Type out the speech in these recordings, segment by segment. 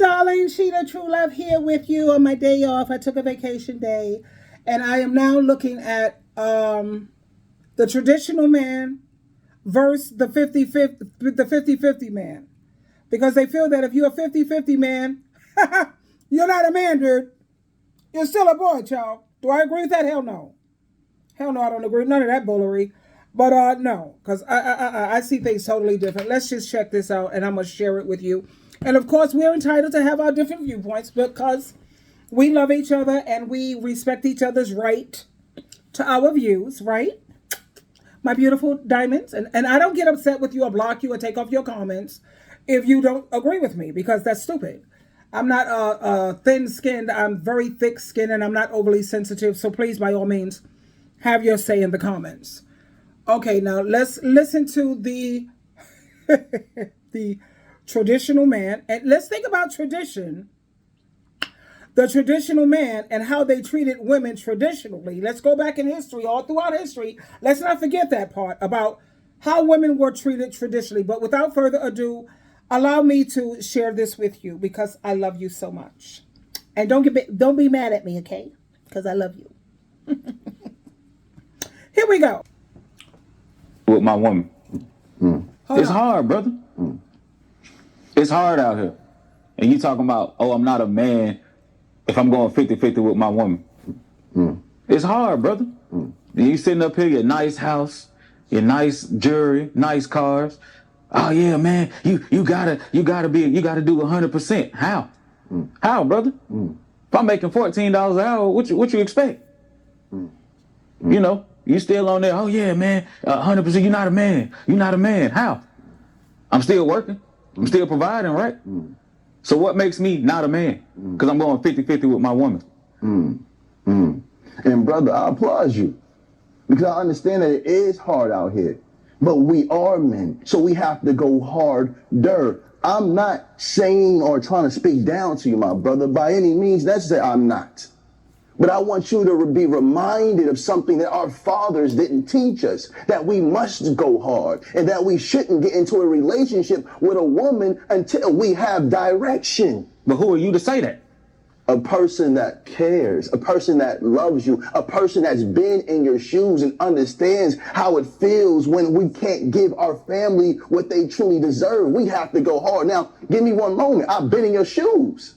darling, SheilaTruelove here with you on my day off. I took a vacation day, and I am now looking at the traditional man versus the 50-50 man. Because they feel that if you're a 50-50 man, you're not a man, dude. You're still a boy, child. Do I agree with that? Hell no. Hell no, I don't agree with none of that bullery. But no, because I see things totally different. Let's just check this out, and I'm going to share it with you. And of course, we're entitled to have our different viewpoints because we love each other and we respect each other's right to our views, right? My beautiful diamonds. And I don't get upset with you or block you or take off your comments if you don't agree with me, because that's stupid. I'm not thin-skinned. I'm very thick-skinned, and I'm not overly sensitive. So please, by all means, have your say in the comments. Okay, now let's listen to the the traditional man, and let's think about tradition. The traditional man and how they treated women traditionally. Let's go back in history, all throughout history. Let's not forget that part about how women were treated traditionally. But without further ado, allow me to share this with you because I love you so much. And don't be mad at me, okay? Because I love you. Here we go. With my woman. It's hard, brother. It's hard out here. And you talking about, oh, I'm not a man if I'm going 50-50 with my woman. It's hard, brother. You sitting up here, your nice house, your nice jewelry, nice cars. Oh yeah, man, you gotta do 100%. How? How, brother? If I'm making $14 an hour, what you expect? You know, you still on there, oh yeah, man, 100%, you're not a man. You're not a man. How? I'm still working. I'm still providing, right? So what makes me not a man? Because I'm going 50-50 with my woman. And brother, I applaud you. Because I understand that it is hard out here. But we are men, so we have to go harder. I'm not saying or trying to speak down to you, my brother, by any means necessary. I'm not. But I want you to be reminded of something that our fathers didn't teach us, that we must go hard and that we shouldn't get into a relationship with a woman until we have direction. But who are you to say that? A person that cares, a person that loves you, a person that's been in your shoes and understands how it feels when we can't give our family what they truly deserve. We have to go hard. Now, give me one moment. I've been in your shoes.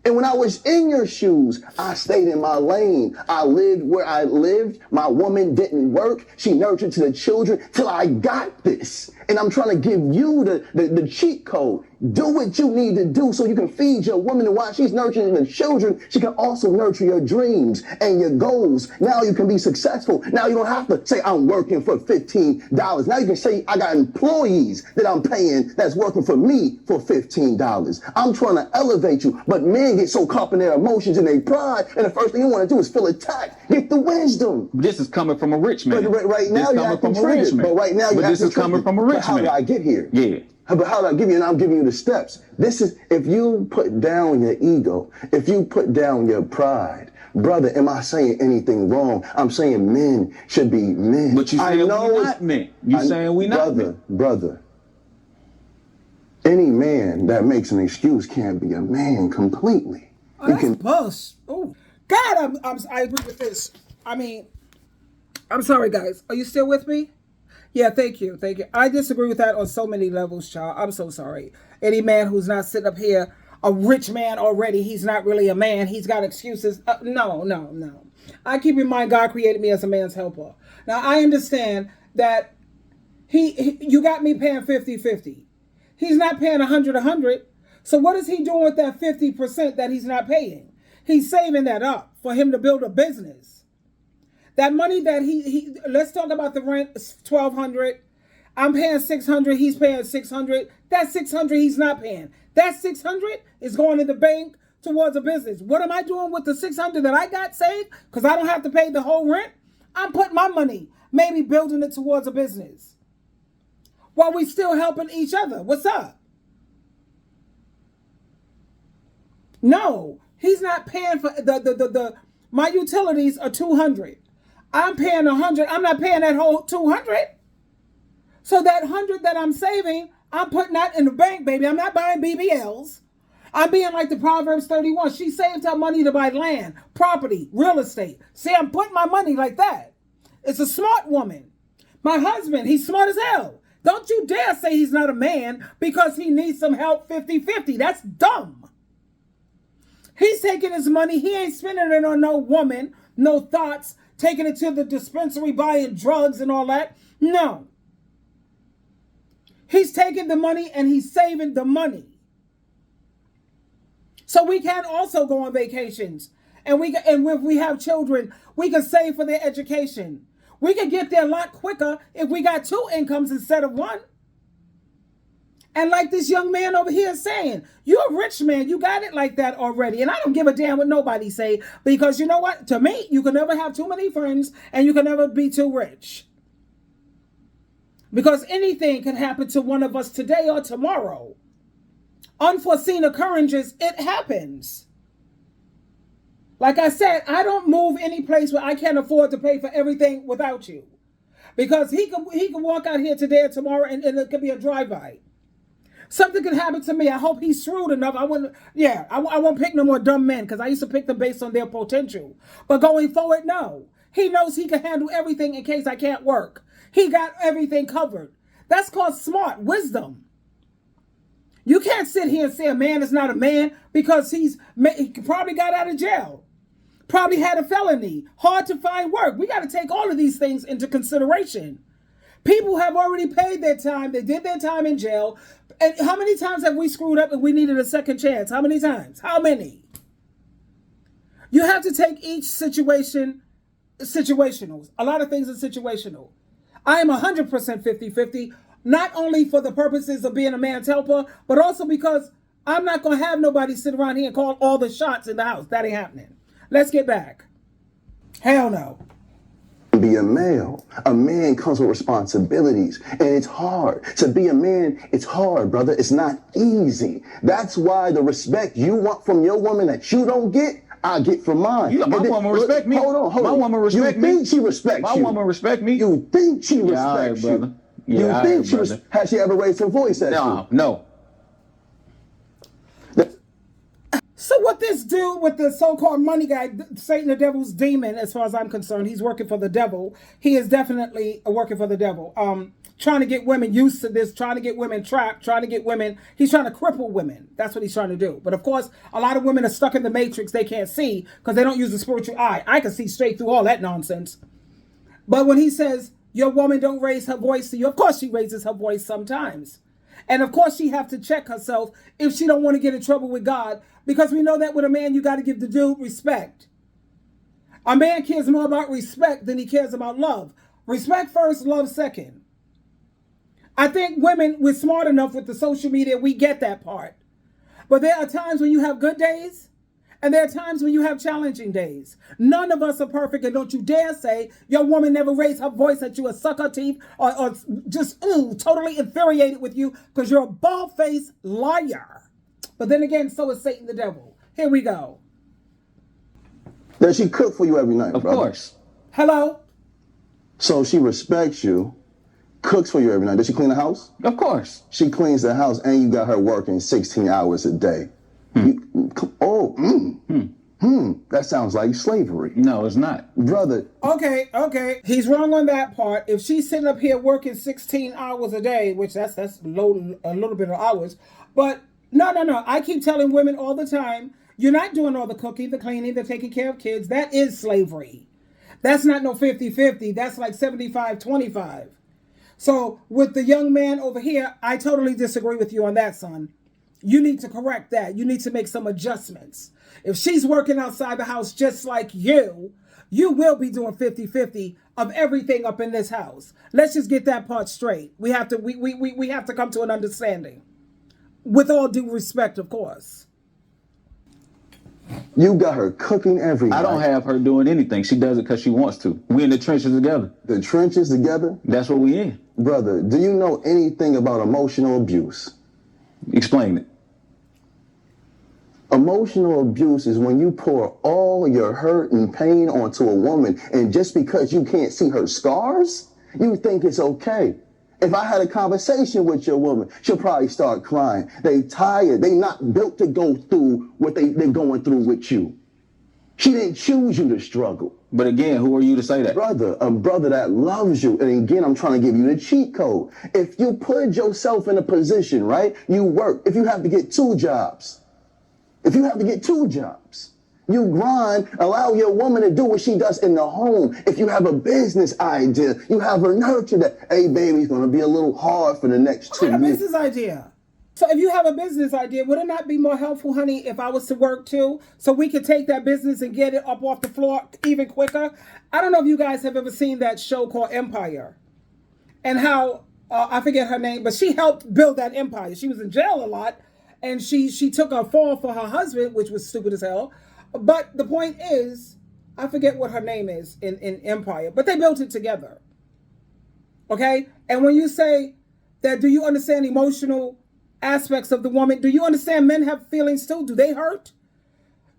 And when I was in your shoes, I stayed in my lane. I lived where I lived. My woman didn't work. She nurtured to the children till I got this. And I'm trying to give you the cheat code. Do what you need to do so you can feed your woman, and while she's nurturing the children, she can also nurture your dreams and your goals. Now you can be successful. Now you don't have to say, I'm working for $15. Now you can say, I got employees that I'm paying that's working for me for $15. I'm trying to elevate you, but men get so caught in their emotions and their pride, and the first thing you want to do is feel attacked. Get the wisdom. This is coming from a rich man. But right now you're acting triggered. But right now you're acting triggered. But this is coming from a rich man. How did I get here? Yeah. But how do I give you? And I'm giving you the steps. This is, if you put down your ego, if you put down your pride, brother, am I saying anything wrong? I'm saying men should be men. But you saying we not men. You saying we not men. Brother, any man that makes an excuse can't be a man completely. Oh, that's boss. Oh, God, I agree with this. I mean, I'm sorry, guys. Are you still with me? Yeah, thank you. Thank you. I disagree with that on so many levels, child. I'm so sorry. Any man who's not sitting up here, a rich man already, he's not really a man. He's got excuses. No. I keep in mind God created me as a man's helper. Now, I understand that you got me paying 50-50. He's not paying 100-100. So what is he doing with that 50% that he's not paying? He's saving that up for him to build a business. That money that he let's talk about the rent, $1,200. I'm paying $600. He's paying $600. That $600 he's not paying. That $600 is going in the bank towards a business. What am I doing with the $600 that I got saved? Because I don't have to pay the whole rent. I'm putting my money, maybe building it towards a business, while we still helping each other. What's up? No, he's not paying for my utilities are $200. I'm paying $100. I'm not paying that whole $200. So that $100 that I'm saving, I'm putting that in the bank, baby. I'm not buying BBLs. I'm being like the Proverbs 31. She saved her money to buy land, property, real estate. See, I'm putting my money like that. It's a smart woman. My husband, he's smart as hell. Don't you dare say he's not a man because he needs some help 50-50. That's dumb. He's taking his money. He ain't spending it on no woman, no thoughts, taking it to the dispensary, buying drugs and all that. No. He's taking the money and he's saving the money. So we can also go on vacations. And if we have children, we can save for their education. We can get there a lot quicker if we got 2 incomes instead of 1. And like this young man over here is saying, you're a rich man. You got it like that already. And I don't give a damn what nobody say. Because you know what? To me, you can never have too many friends and you can never be too rich. Because anything can happen to one of us today or tomorrow. Unforeseen occurrences, it happens. Like I said, I don't move any place where I can't afford to pay for everything without you. Because he can walk out here today or tomorrow and it could be a drive-by. Something could happen to me. I hope he's shrewd enough. I won't pick no more dumb men because I used to pick them based on their potential. But going forward, no. He knows he can handle everything in case I can't work. He got everything covered. That's called smart wisdom. You can't sit here and say a man is not a man because he probably got out of jail. Probably had a felony. Hard to find work. We got to take all of these things into consideration. People have already paid their time. They did their time in jail. And how many times have we screwed up and we needed a second chance? How many times? How many? You have to take each situation situational. A lot of things are situational. I am 100% 50-50, not only for the purposes of being a man's helper, but also because I'm not going to have nobody sit around here and call all the shots in the house. That ain't happening. Let's get back. Hell no. Be a male. A man comes with responsibilities, and it's hard. To be a man, it's hard, brother. It's not easy. That's why the respect you want from your woman that you don't get, I get from mine. My woman respect me. Hold on. My woman respect me. You think she respects you? My woman respect me. You think she respects you? Brother. You think she has she ever raised her voice at you? No. So what this dude with the so-called money guy, Satan the devil's demon, as far as I'm concerned, he's working for the devil. He is definitely working for the devil. Trying to get women used to this, trying to get women trapped, trying to get women, he's trying to cripple women. That's what he's trying to do. But of course, a lot of women are stuck in the matrix. They can't see because they don't use the spiritual eye. I can see straight through all that nonsense. But when he says, your woman don't raise her voice to you, of course she raises her voice sometimes. And of course she have to check herself if she don't want to get in trouble with God, because we know that with a man, you got to give the dude respect. A man cares more about respect than he cares about love. Respect first, love second. I think women, we're smart enough with the social media, we get that part. But there are times when you have good days, and there are times when you have challenging days. None of us are perfect, and don't you dare say your woman never raised her voice at you or suck her teeth or just totally infuriated with you because you're a bald-faced liar. But then again, so is Satan the devil. Here we go. Does she cook for you every night, Of brother? course. Hello? So she respects you, cooks for you every night. Does she clean the house? Of course. She cleans the house, and you got her working 16 hours a day. That sounds like slavery. No, it's not. Brother. Okay. He's wrong on that part. If she's sitting up here working 16 hours a day, which that's a little bit of hours, but no. I keep telling women all the time, you're not doing all the cooking, the cleaning, the taking care of kids. That is slavery. That's not no 50-50. That's like 75-25. So with the young man over here, I totally disagree with you on that, son. You need to correct that. You need to make some adjustments. If she's working outside the house just like you will be doing 50-50 of everything up in this house. Let's just get that part straight. We have to come to an understanding. With all due respect, of course. You got her cooking every night. I don't have her doing anything. She does it because she wants to. We in the trenches together. The trenches together? That's what we in. Brother, do you know anything about emotional abuse? Explain it. Emotional abuse is when you pour all your hurt and pain onto a woman, and just because you can't see her scars, you think it's okay. If I had a conversation with your woman, she'll probably start crying. They tired. They not built to go through what they're going through with you. She didn't choose you to struggle. But again, who are you to say that? Brother, a brother that loves you. And again, I'm trying to give you the cheat code. If you put yourself in a position, right, you work. If you have to get 2 jobs, you grind, allow your woman to do what she does in the home. If you have a business idea, you have her nurture that, hey, baby, it's going to be a little hard for the next 2 What years. a business idea. So if you have a business idea, would it not be more helpful, honey, if I was to work too? So we could take that business and get it up off the floor even quicker? I don't know if you guys have ever seen that show called Empire. And how, I forget her name, but she helped build that empire. She was in jail a lot. And she took a fall for her husband, which was stupid as hell. But the point is, I forget what her name is in Empire, but they built it together. Okay? And when you say that, do you understand emotional aspects of the woman? Do you understand men have feelings too? Do they hurt?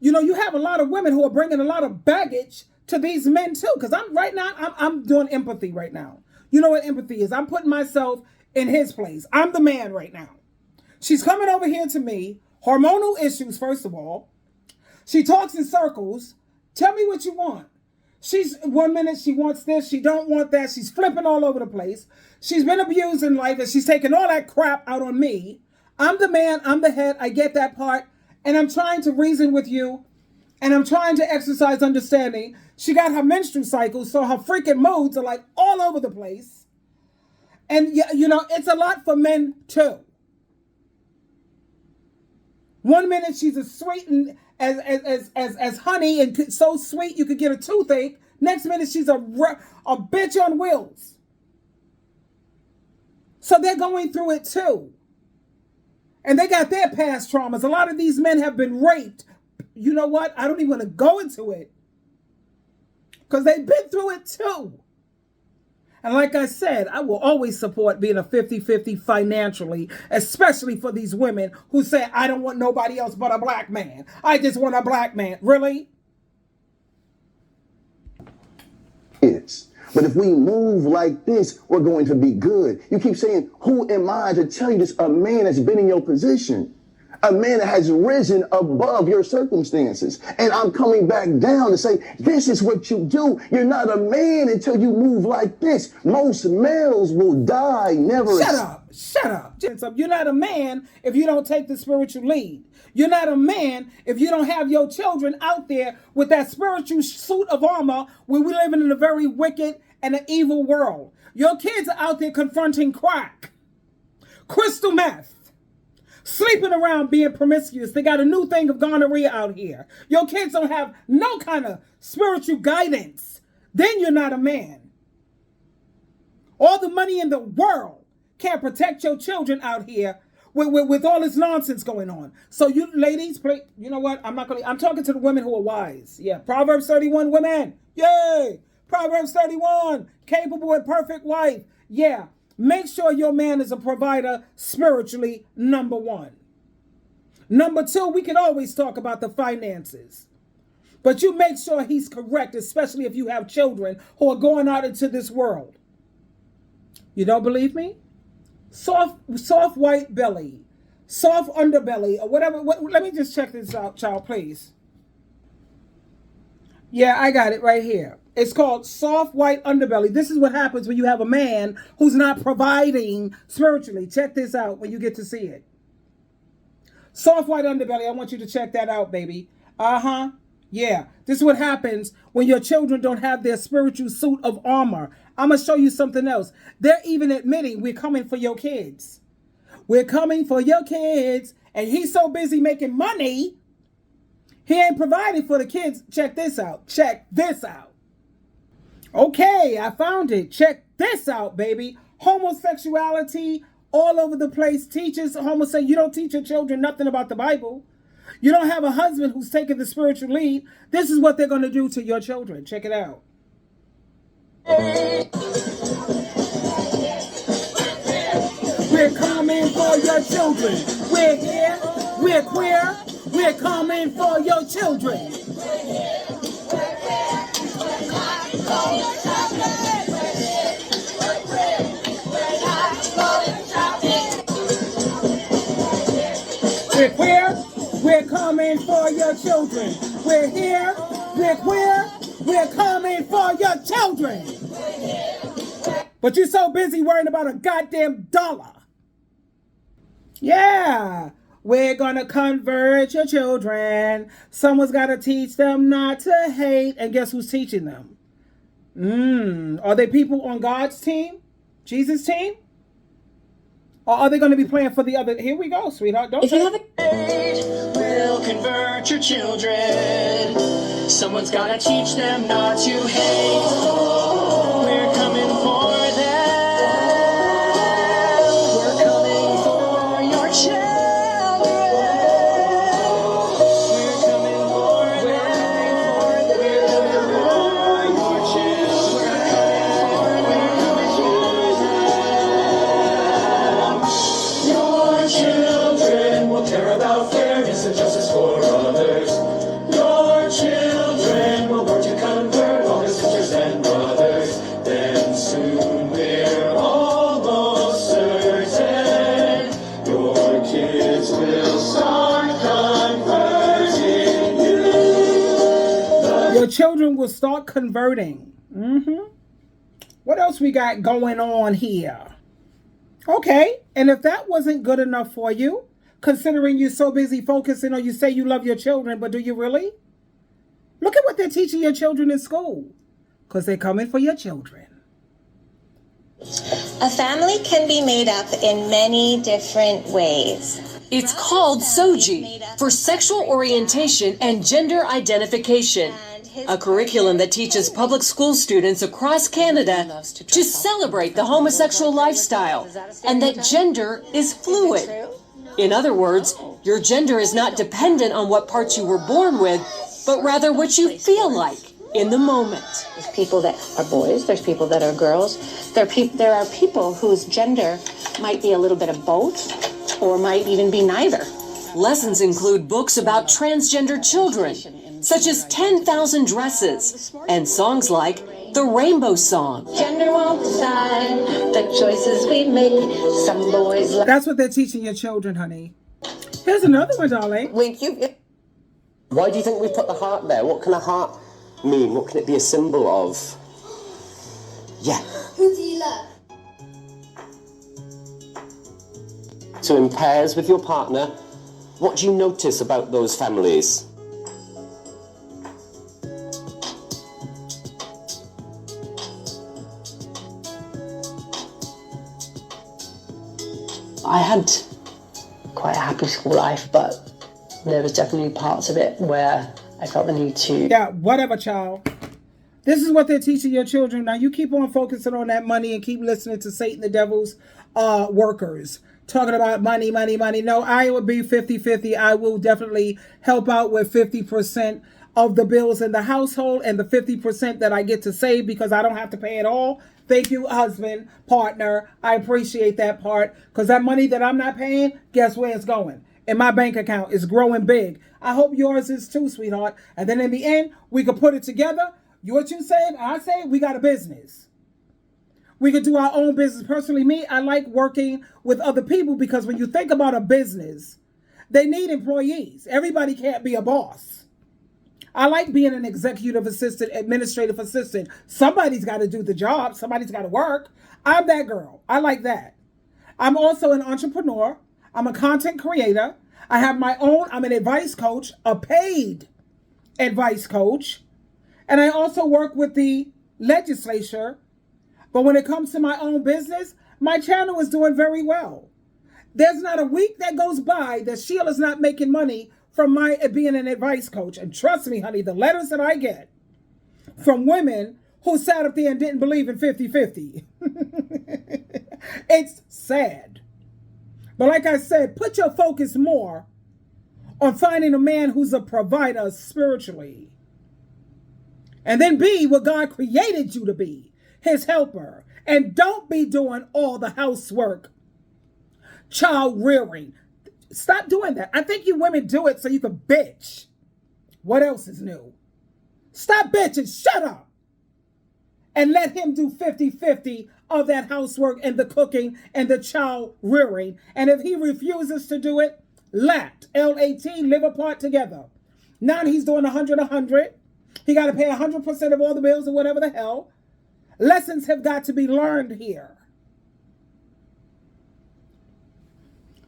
You know, you have a lot of women who are bringing a lot of baggage to these men too. Because I'm doing empathy right now. You know what empathy is? I'm putting myself in his place. I'm the man right now. She's coming over here to me. Hormonal issues, first of all. She talks in circles. Tell me what you want. She's 1 minute she wants this, she don't want that. She's flipping all over the place. She's been abused in life and she's taking all that crap out on me. I'm the man, I'm the head, I get that part. And I'm trying to reason with you. And I'm trying to exercise understanding. She got her menstrual cycle, so her freaking moods are like all over the place. And you know, it's a lot for men too. 1 minute she's as sweet and as honey and so sweet you could get a toothache. Next minute she's a bitch on wheels. So they're going through it too. And they got their past traumas. A lot of these men have been raped. You know what? I don't even want to go into it. Because they've been through it too. And like I said, I will always support being a 50-50 financially, especially for these women who say, I don't want nobody else but a black man. I just want a black man. Really? Yes. But if we move like this, we're going to be good. You keep saying, who am I to tell you this? A man that's been in your position. A man that has risen above your circumstances. And I'm coming back down to say, this is what you do. You're not a man until you move like this. Most males will die, never. Shut up. You're not a man if you don't take the spiritual lead. You're not a man if you don't have your children out there with that spiritual suit of armor where we live in a very wicked and an evil world. Your kids are out there confronting crack, crystal meth, sleeping around being promiscuous. They got a new thing of gonorrhea out here. Your kids don't have no kind of spiritual guidance. Then you're not a man. All the money in the world can't protect your children out here with all this nonsense going on. So you ladies, you know what? I'm talking to the women who are wise. Yeah, Proverbs 31 women. Yay! Proverbs 31, capable and perfect wife. Yeah. Make sure your man is a provider spiritually, number one. Number two, we can always talk about the finances. But you make sure he's correct, especially if you have children who are going out into this world. You don't believe me? Soft white belly, soft underbelly, or whatever. Let me just check this out, child, please. Yeah, I got it right here. It's called soft white underbelly. This is what happens when you have a man who's not providing spiritually. Check this out when you get to see it. Soft white underbelly. I want you to check that out, baby. Uh-huh. Yeah. This is what happens when your children don't have their spiritual suit of armor. I'm going to show you something else. They're even admitting we're coming for your kids. We're coming for your kids. And he's so busy making money, he ain't providing for the kids. Check this out. Check this out. Okay, I found it. Check this out, baby. Homosexuality all over the place. Teachers, homosexual. You don't teach your children nothing about the Bible. You don't have a husband who's taking the spiritual lead. This is what they're going to do to your children. Check it out. We're coming for your children. We're here. We're queer. We're coming for your children. We're queer. We're coming for your children. We're here. We're queer. We're coming for your children. But you're so busy worrying about a goddamn dollar. Yeah. We're gonna convert your children. Someone's gotta teach them not to hate. And guess who's teaching them? Are they people on God's team? Jesus' team? Or are they going to be playing for the other? Here we go, sweetheart. Don't. If you have a will convert your children. Someone's gotta teach them not to hate. We're coming for them. We're coming for your children. We're coming for them. We're coming for your children. We're coming for them. Your children will care about fairness and justice for others. Your children will work to convert all their sisters and brothers. Then soon we're almost certain your kids will start converting you. Your children will start converting. What else we got going on here? Okay, and if that wasn't good enough for you, considering you're so busy focusing on, you say you love your children, but do you really? Look at what they're teaching your children in school, because they're coming for your children. A family can be made up in many different ways. It's called SOGI, for Sexual Orientation and Gender Identification, a curriculum that teaches public school students across Canada to celebrate the homosexual lifestyle and that gender is fluid. In other words, your gender is not dependent on what parts you were born with, but rather what you feel like in the moment. There's people that are boys, there's people that are girls, there are people whose gender might be a little bit of both or might even be neither. Lessons include books about transgender children, such as 10,000 Dresses, and songs like the Rainbow Song. Gender won't decide the choices we make. Some boys like... That's what they're teaching your children, honey. Here's another one, darling. Why do you think we put the heart there? What can a heart mean? What can it be a symbol of? Yeah. Who do you love? So in pairs with your partner, what do you notice about those families? I had quite a happy school life, but there was definitely parts of it where I felt the need to... Yeah, whatever, child. This is what they're teaching your children. Now, you keep on focusing on that money and keep listening to Satan the devil's workers. Talking about money, money, money. No, I would be 50-50. I will definitely help out with 50% of the bills in the household and the 50% that I get to save because I don't have to pay it all. Thank you, husband, partner. I appreciate that part because that money that I'm not paying, guess where it's going? In my bank account. It's growing big. I hope yours is too, sweetheart. And then in the end, we could put it together. What you said, I say, we got a business. We could do our own business. Personally, me, I like working with other people because when you think about a business, they need employees. Everybody can't be a boss. I like being an executive assistant, administrative assistant. Somebody's got to do the job. Somebody's got to work. I'm that girl. I like that. I'm also an entrepreneur. I'm a content creator. I have my own, I'm an advice coach, a paid advice coach. And I also work with the legislature. But when it comes to my own business, my channel is doing very well. There's not a week that goes by that Sheila's not making money from my being an advice coach. And trust me, honey, the letters that I get from women who sat up there and didn't believe in 50-50. It's sad. But like I said, put your focus more on finding a man who's a provider spiritually. And then be what God created you to be, his helper. And don't be doing all the housework, child rearing. Stop doing that. I think you women do it so you can bitch. What else is new? Stop bitching. Shut up. And let him do 50-50 of that housework and the cooking and the child rearing. And if he refuses to do it, Lat, L-A-T, live apart together. Now he's doing 100. He got to pay 100% of all the bills or whatever the hell. Lessons have got to be learned here.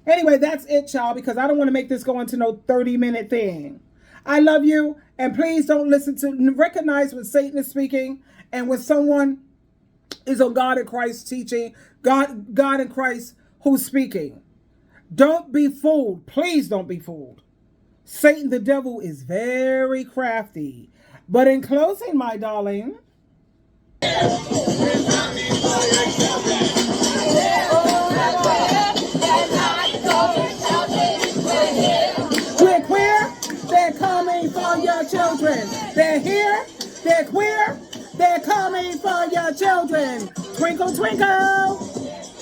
Anyway, that's it, y'all, because I don't want to make this go into no 30-minute thing. I love you, and please don't recognize when Satan is speaking and when someone is on God and Christ teaching, God and Christ who's speaking. Don't be fooled. Please don't be fooled. Satan, the devil, is very crafty. But in closing, my darling, we're queer, they're coming for your children. They're here, they're queer, they're coming for your children. Twinkle, twinkle.